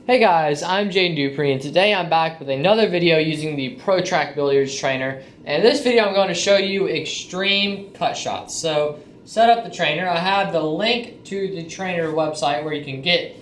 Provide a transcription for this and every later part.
Hey guys, I'm Dupree, and today I'm back with another video using the trac billiards trainer. And in this video I'm going to show you extreme cut shots. So set up the trainer. I have the link to the trainer website where you can get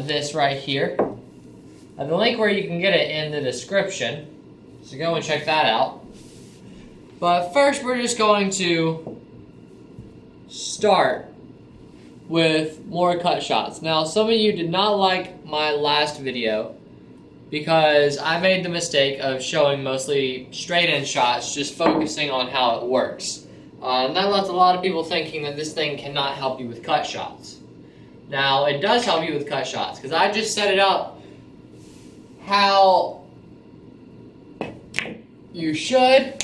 this right here. The link where you can get it in the description. So go and check that out. But first we're just going to start with more cut shots. Now, some of you did not like my last video because I made the mistake of showing mostly straight in shots, just focusing on how it works. And that left a lot of people thinking that this thing cannot help you with cut shots. Now, it does help you with cut shots because I just set it up how you should,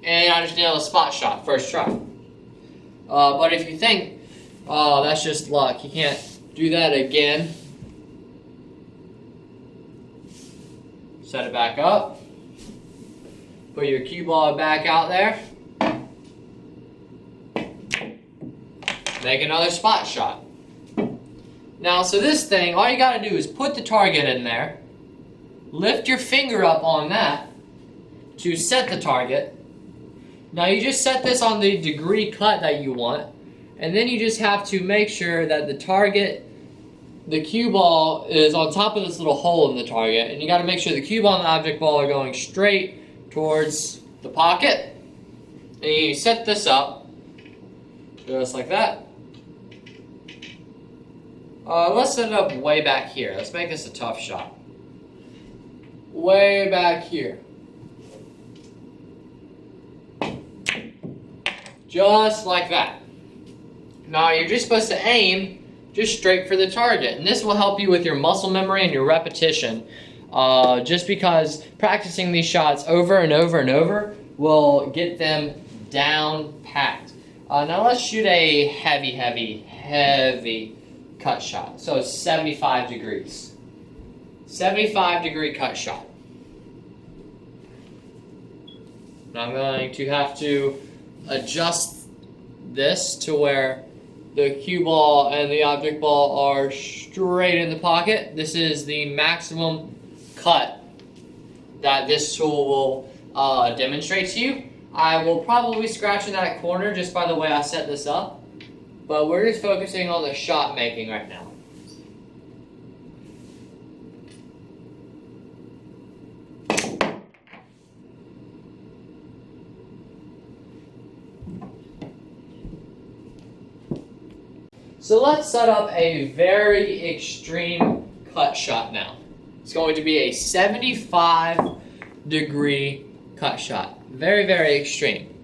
and I just nailed a spot shot first try. But if you think, oh, that's just luck, you can't do that again, set it back up, put your cue ball back out there, make another spot shot. Now, so this thing, all you gotta do is put the target in there, lift your finger up on that to set the target. Now you just set this on the degree cut that you want, and then you just have to make sure that the target, the cue ball, is on top of this little hole in the target, and you got to make sure the cue ball and the object ball are going straight towards the pocket. And you set this up just like that. Let's set it up way back here. Let's make this a tough shot. Way back here. Just like that. Now you're just supposed to aim just straight for the target, and this will help you with your muscle memory and your repetition, just because practicing these shots over and over and over will get them down packed. Now let's shoot a heavy cut shot. So it's 75 degrees. 75 degree cut shot. Now I'm going to have to adjust this to where the cue ball and the object ball are straight in the pocket. This is the maximum cut that this tool will demonstrate to you. I will probably scratch in that corner just by the way I set this up, but we're just focusing on the shot making right now. So let's set up a very extreme cut shot now. It's going to be a 75 degree cut shot. Very extreme.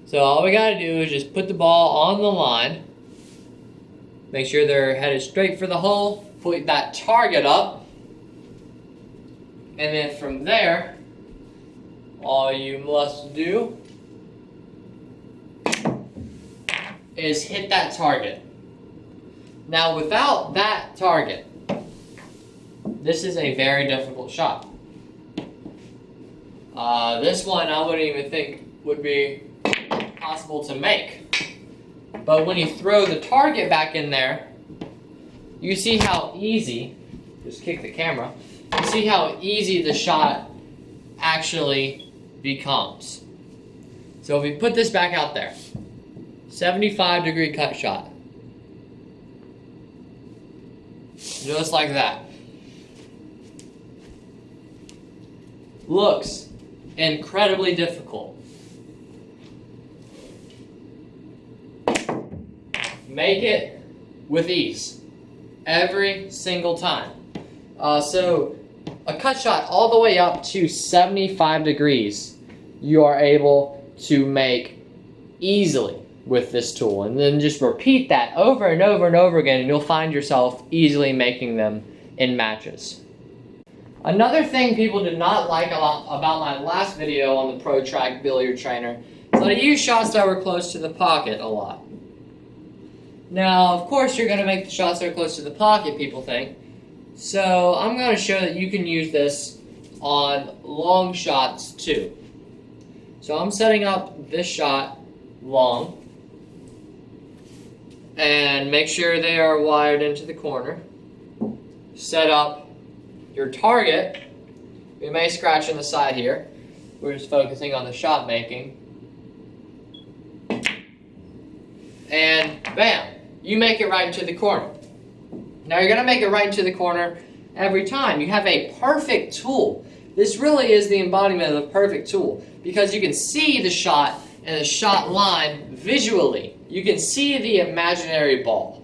So all we got to do is just put the ball on the line. Make sure they're headed straight for the hole. Put that target up. And then from there, all you must do is hit that target. Now, without that target, this is a very difficult shot. This one I wouldn't even think would be possible to make. But when you throw the target back in there, you see how easy, just kick the camera, you see how easy the shot actually becomes. So if we put this back out there, 75 degree cut shot. Just like that. Looks incredibly difficult. Make it with ease. Every single time. So a cut shot all the way up to 75 degrees you are able to make easily with this tool, and then just repeat that over and over and over again, and you'll find yourself easily making them in matches. Another thing people did not like about my last video on the trac billiard trainer is that I used shots that were close to the pocket a lot. Now, of course, you're going to make the shots that are close to the pocket, people think. So I'm going to show that you can use this on long shots too. So I'm setting up this shot long. And make sure they are wired into the corner. set up your target. We may scratch on the side here. We're just focusing on the shot making. And bam, you make it right into the corner. Now you're gonna make it right into the corner every time. You have a perfect tool. This really is the embodiment of the perfect tool because you can see the shot and the shot line visually. You can see the imaginary ball.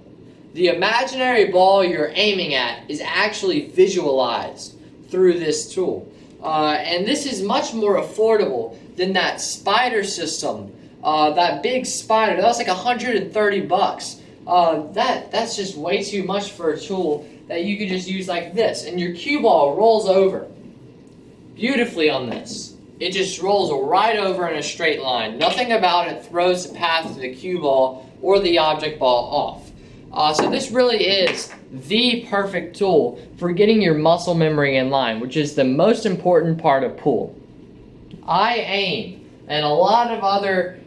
The imaginary ball you're aiming at is actually visualized through this tool. And this is much more affordable than that spider system. That big spider, that was like $130. That's just way too much for a tool that you could just use like this. And your cue ball rolls over beautifully on this. It just rolls right over in a straight line. Nothing about it throws the path of the cue ball or the object ball off. So this really is the perfect tool for getting your muscle memory in line, which is the most important part of pool. I aim, and a lot of other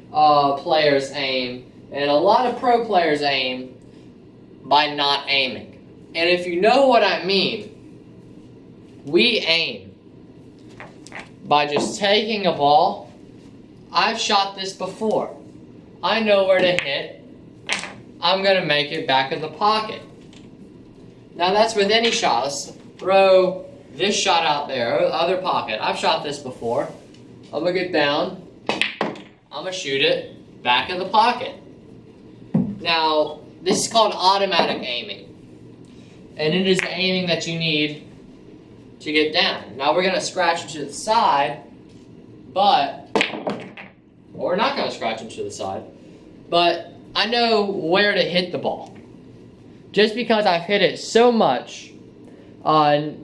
players aim, and a lot of pro players aim by not aiming. And if you know what I mean, we aim by just taking a ball. I've shot this before. I know where to hit. I'm going to make it back of the pocket. Now that's with any shot. Let's throw this shot out there, other pocket. I've shot this before. I'm going to get down. I'm going to shoot it back of the pocket. Now, this is called automatic aiming. And it is the aiming that you need to get down. Now we're going to scratch it to the side, but, or we're not going to scratch it to the side, but I know where to hit the ball. Just because I've hit it so much.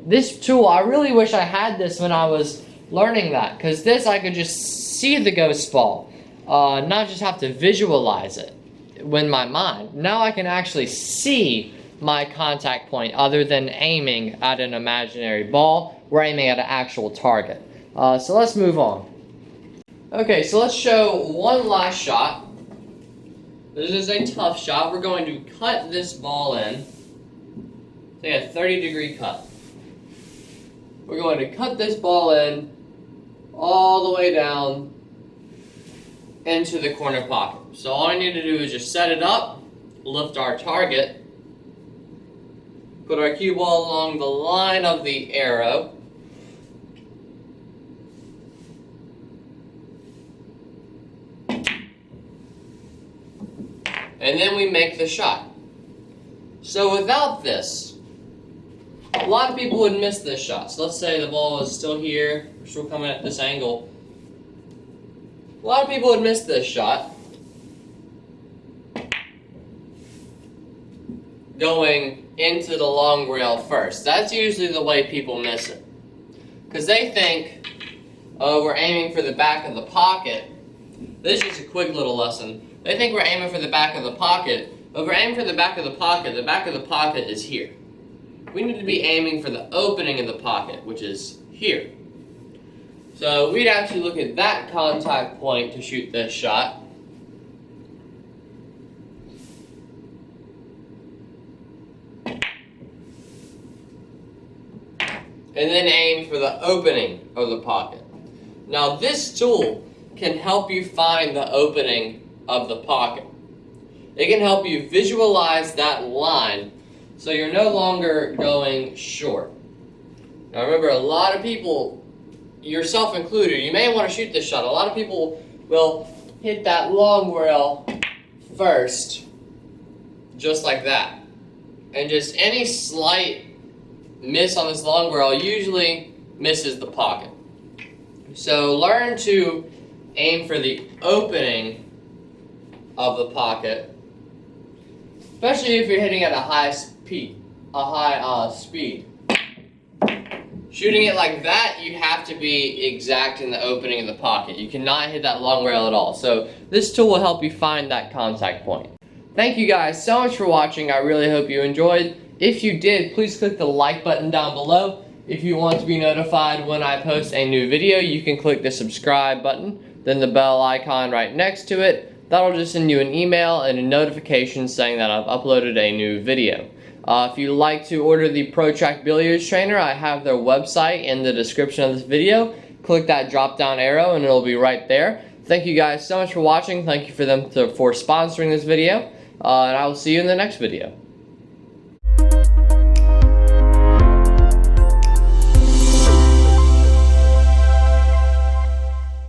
This tool, I really wish I had this when I was learning that, because this I could just see the ghost ball, not just have to visualize it with my mind. Now I can actually see my contact point other than aiming at an imaginary ball. We're aiming at an actual target. So let's move on. Okay, so let's show one last shot. This is a tough shot. We're going to cut this ball in. Say a 30-degree cut. We're going to cut this ball in all the way down into the corner pocket. So all I need to do is just set it up, lift our target, put our cue ball along the line of the arrow, and then we make the shot. So without this, a lot of people would miss this shot. So let's say the ball is still here, we're still coming at this angle. A lot of people would miss this shot. Going into the long rail first. That's usually the way people miss it. Because they think, oh, we're aiming for the back of the pocket. This is a quick little lesson. They think we're aiming for the back of the pocket, but if we're aiming for the back of the pocket is here. We need to be aiming for the opening of the pocket, which is here. So we'd actually look at that contact point to shoot this shot. And then aim for the opening of the pocket. Now this tool can help you find the opening of the pocket. It can help you visualize that line so you're no longer going short. Now remember, a lot of people, yourself included, you may want to shoot this shot. A lot of people will hit that long rail first, just like that. And just any slight miss on this long rail usually misses the pocket. So learn to aim for the opening of the pocket, especially if you're hitting at a high speed. Shooting it like that, you have to be exact in the opening of the pocket. You cannot hit that long rail at all. So this tool will help you find that contact point. Thank you guys so much for watching. I really hope you enjoyed. If you did, please click the like button down below. If you want to be notified when I post a new video, you can click the subscribe button, then the bell icon right next to it. That'll just send you an email and a notification saying that I've uploaded a new video. If you'd like to order the ProTrac Billiards Trainer, I have their website in the description of this video. Click that drop down arrow and it'll be right there. Thank you guys so much for watching. Thank you for sponsoring this video. And I will see you in the next video.